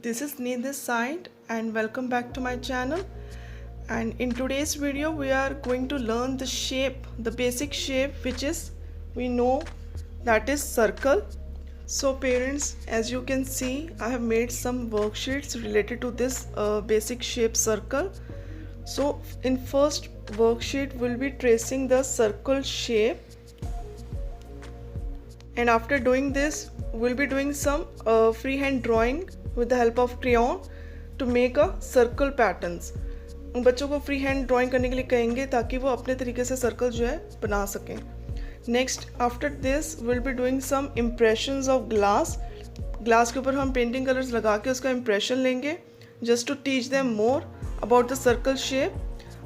this is Neha this side and welcome back to my channel. And in today's video we are going to learn the shape, the basic shape which is we know that is circle. So parents, as you can see, I have made some worksheets related to this basic shape circle. So in first worksheet we'll be tracing the circle shape, and after doing this we'll be doing some freehand drawing with the help of crayon to make a circle patterns. बच्चों को free hand drawing करने के लिए कहेंगे ताकि वो अपने तरीके से सर्कल जो है बना सकें. Next after this will be doing some impressions of glass. Glass के ऊपर हम पेंटिंग कलर्स लगा के उसका इम्प्रेशन लेंगे just to teach them more about the circle shape.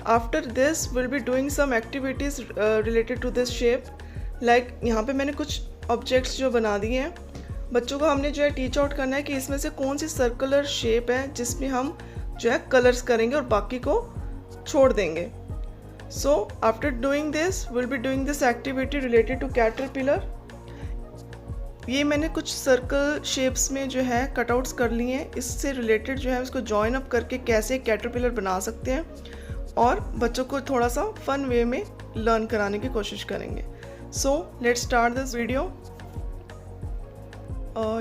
After this will be doing some activities related to this shape. Like यहाँ पे मैंने कुछ ऑब्जेक्ट्स जो बना दिए हैं. बच्चों को हमने जो है टीच आउट करना है कि इसमें से कौन सी सर्कुलर शेप है जिसमें हम जो है कलर्स करेंगे और बाकी को छोड़ देंगे. So after doing this will be doing this activity related to caterpillar. ये मैंने कुछ सर्कल शेप्स में जो है कटआउट्स कर लिए हैं. इससे रिलेटेड जो है उसको जॉइन अप करके कैसे कैटरपिलर बना सकते हैं और बच्चों को थोड़ा सा फन वे में लर्न कराने की कोशिश करेंगे. So let's start this video.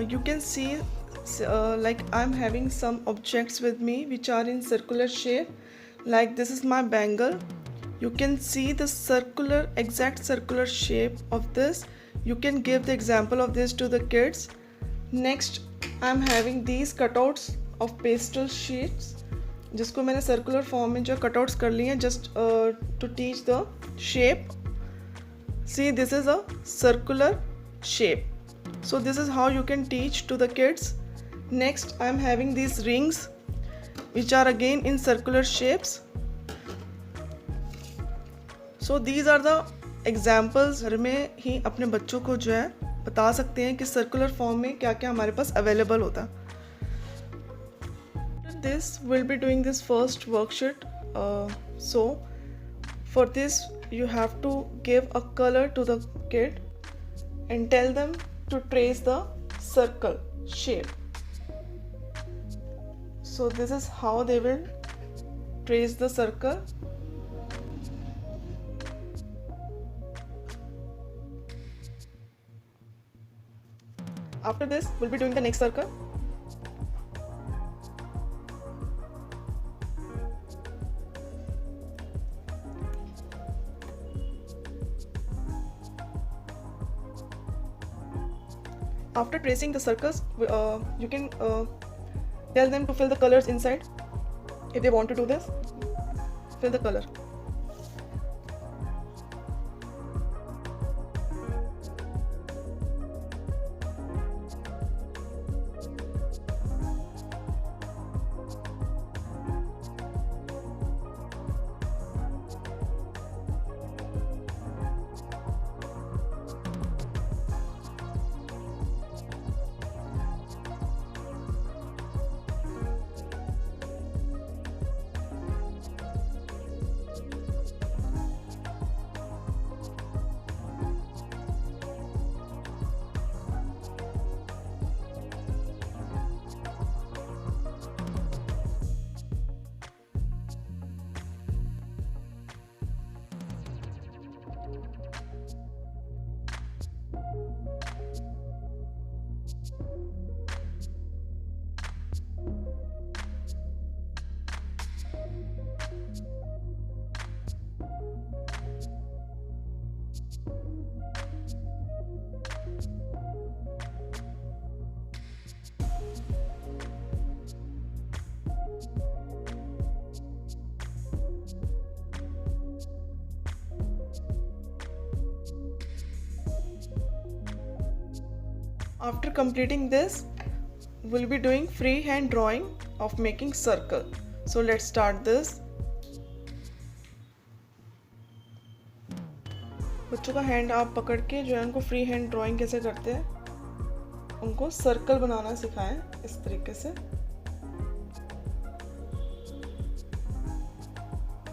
You can see like I'm having some objects with me which are in circular shape. Like this is my bangle. You can see the exact circular shape of this. You can give the example of this to the kids. Next I'm having these cutouts of pastel sheets जिसको मैंने circular form में जो cutouts कर लिए हैं just to teach the shape. See, this is a circular shape. So this is how you can teach to the kids. Next I am having these rings which are again in circular shapes. So these are the examples. घर में ही अपने बच्चों को जो है बता सकते हैं कि circular form में क्या क्या हमारे पास available होता. This will be doing this first worksheet. So for this you have to give a color to the kid and tell them to trace the circle shape. So this is how they will trace the circle. After this we'll be doing the next circle. After tracing the circles, you can tell them to fill the colors inside. If they want to do this, fill the color. After completing this, we'll be doing freehand drawing of making circle. So let's start this. बच्चों का hand आप पकड़ के जो है उनको free hand drawing कैसे करते हैं, उनको सर्कल बनाना सिखाएं इस तरीके से.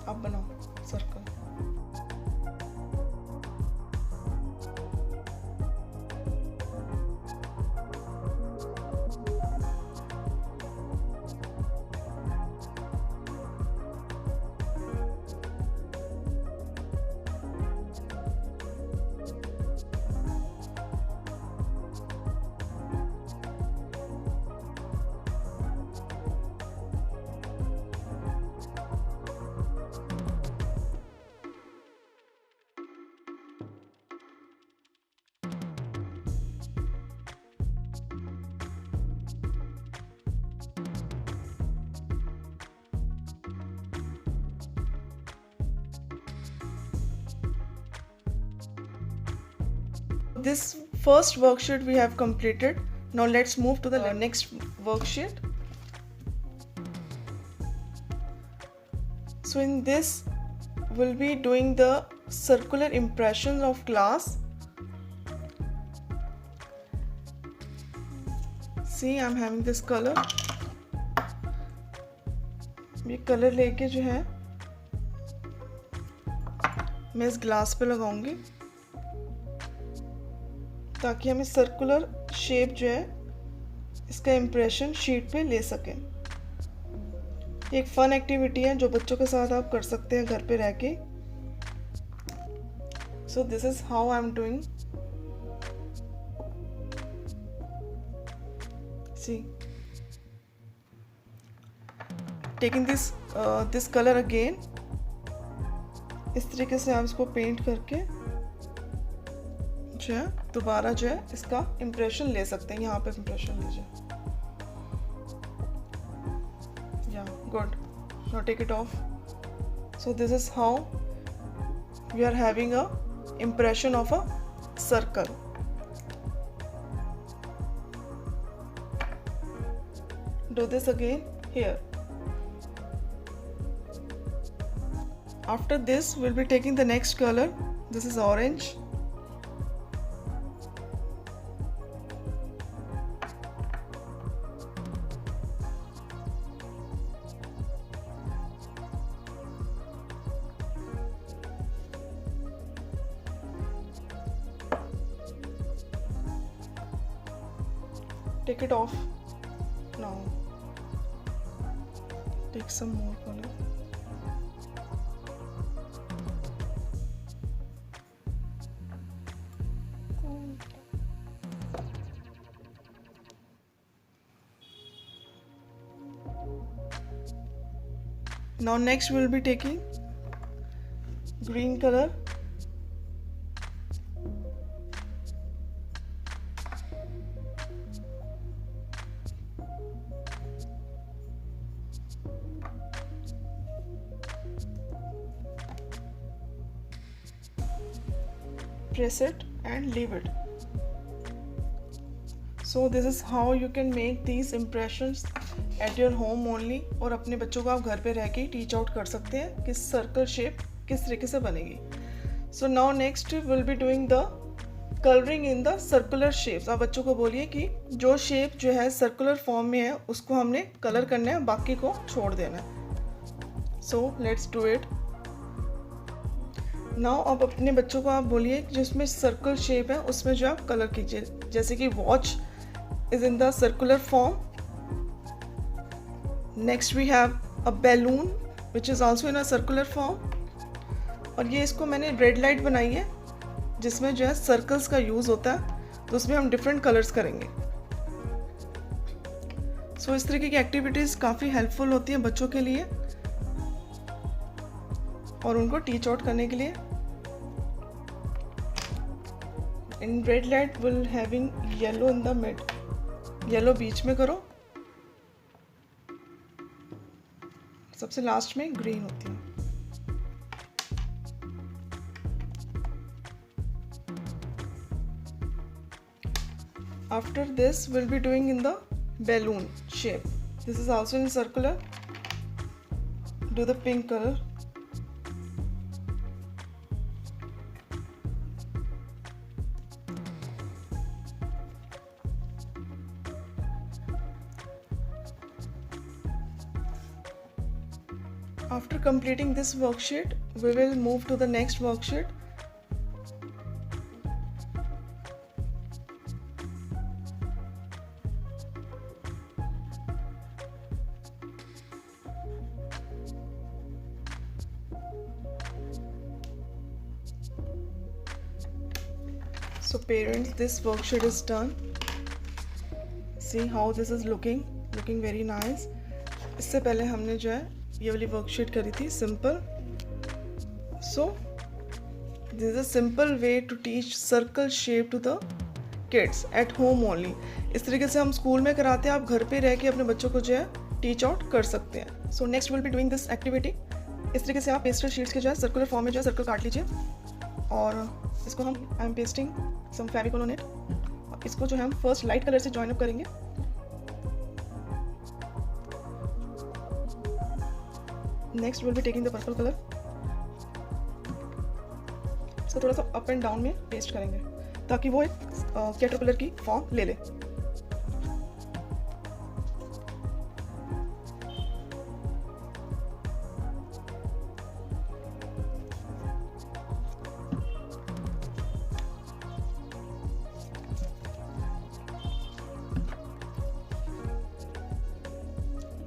आप बनाओ circle. This first worksheet we have completed. Now let's move to the next worksheet. So in this we'll be doing the circular impressions of glass. See, I'm having this color. ये colour लेके जो है मैं इस glass पे लगाऊंगी ताकि हम इस सर्कुलर शेप जो है इसका इम्प्रेशन शीट पे ले सकें। एक फन एक्टिविटी है जो बच्चों के साथ आप कर सकते हैं घर पे रह के। So this is how I am doing. See, taking this colour again, इस तरीके से आप इसको पेंट करके जो है दोबारा जो है इसका इम्प्रेशन ले सकते हैं। यहाँ पे इम्प्रेशन लीजिए। Yeah good. Now take it off. So this is how we are having a impression of a circle. Do this again here. After this we'll be taking the next color. This is orange. Take it off now. Take some more color. Now next we'll be taking green color. Press it and leave it. So this is how you can make these impressions at your home only. और अपने बच्चों को आप घर पे रह के teach out कर सकते हैं कि सर्कल शेप किस तरीके से बनेगी। So now next will be doing the colouring in the circular shapes. आप बच्चों को बोलिए कि जो शेप जो है सर्कुलर फॉर्म में है उसको हमने कलर करना है, बाकी को छोड़ देना है। So let's do it now. अब अपने बच्चों को आप बोलिए जिसमें सर्कल शेप है उसमें जो आप कलर कीजिए। जैसे कि watch is in the circular form. Next we have a balloon which is also in a circular form. और ये इसको मैंने रेड लाइट बनाई है जिसमें जो है सर्कल्स का यूज़ होता है, तो उसमें हम डिफरेंट कलर्स करेंगे। सो इस तरीके की एक्टिविटीज़ काफ़ी हेल्पफुल होती हैं बच्चों के लिए और उनको टीच आउट करने के लिए। In red light will having yellow in the mid. Yellow बीच में करो, सबसे लास्ट में ग्रीन होती है। After this we'll be doing in the balloon shape. This is also in circular. Do the pink color. After completing this worksheet, we will move to the next worksheet. So parents, this worksheet is done. See how this is looking very nice. इससे पहले हमने जो है ये वाली worksheet करी थी simple. So this is a simple way to teach circle shape to the kids at home only. इस तरीके से हम स्कूल में कराते हैं, आप घर पे रह के अपने बच्चों को जो है टीच आउट कर सकते हैं। So next will be doing this activity. इस तरीके से आप पेस्टल शीट्स के जो है सर्कुलर फॉर्म में जो है सर्कल काट लीजिए और इसको हम I am pasting some Fevicol on it. इसको जो है हम फर्स्ट लाइट कलर से जॉइन अप करेंगे। Next will be taking the purple colour. इसको थोड़ा सा अप एंड डाउन में पेस्ट करेंगे ताकि वो एक कैटरपिलर की फॉर्म ले ले।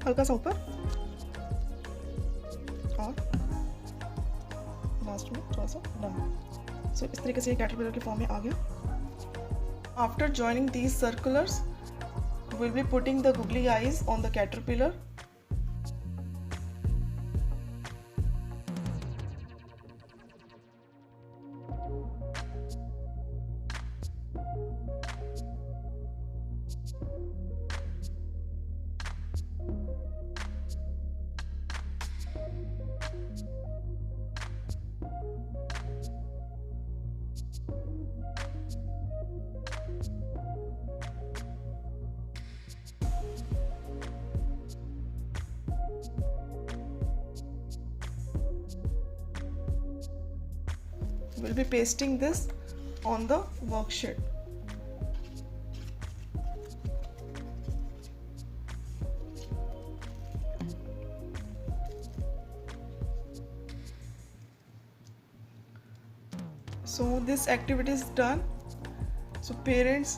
हल्का सा ऊपर और लास्ट में थोड़ा सा डाउन। सो इस तरीके से ये कैटरपिलर के फॉर्म में आ गया। After joining these circulars will be putting the googly eyes on the caterpillar. We'll be pasting this on the worksheet. So this activity is done. So parents,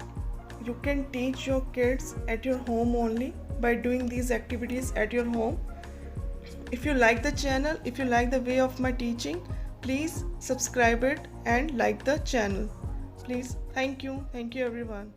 you can teach your kids at your home only by doing these activities at your home. If you like the channel, if you like the way of my teaching, please subscribe it and like the channel. Please, thank you everyone.